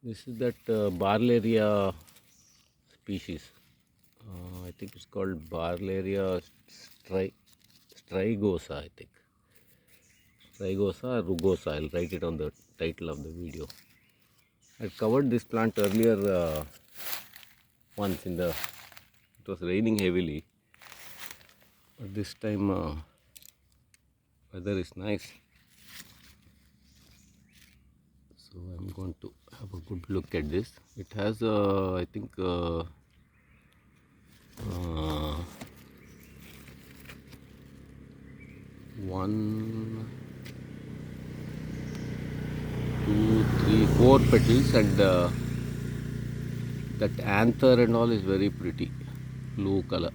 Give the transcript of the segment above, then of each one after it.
This is that Barleria species. I think it's called Barleria strigosa, I think. Strigosa or rugosa. I'll write it on the title of the video. I covered this plant earlier once it was raining heavily. But this time weather is nice. So I'm going to have a good look at this. It has I think one, two, three, four petals, and that anther and all is very pretty, blue color.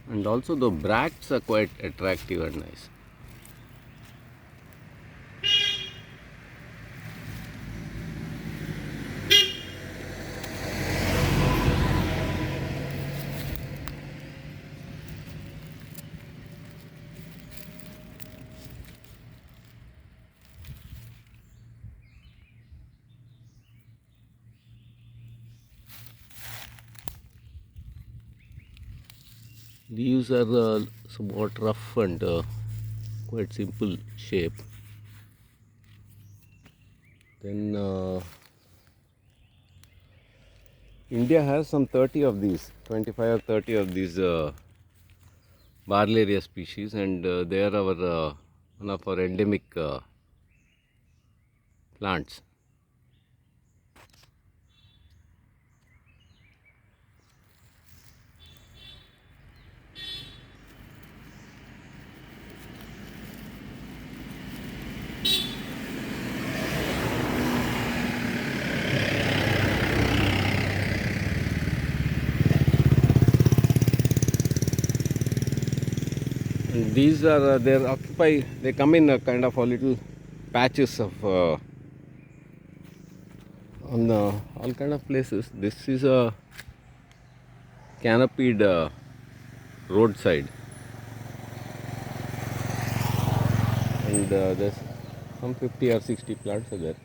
And also the bracts are quite attractive and nice. Leaves are somewhat rough and quite simple shape. Then India has some 30 of these, 25 or 30 of these Barleria species, and they are our one of our endemic plants. And these are they come in a kind of a little patches of on all kind of places. This is a canopied roadside, and there's some 50 or 60 plants are there.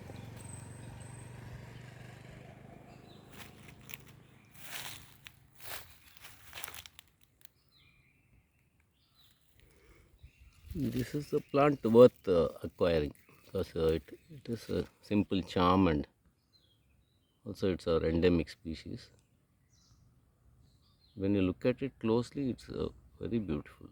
This is a plant worth acquiring because it is a simple charm, and also it's our endemic species. When you look at it closely, it's very beautiful.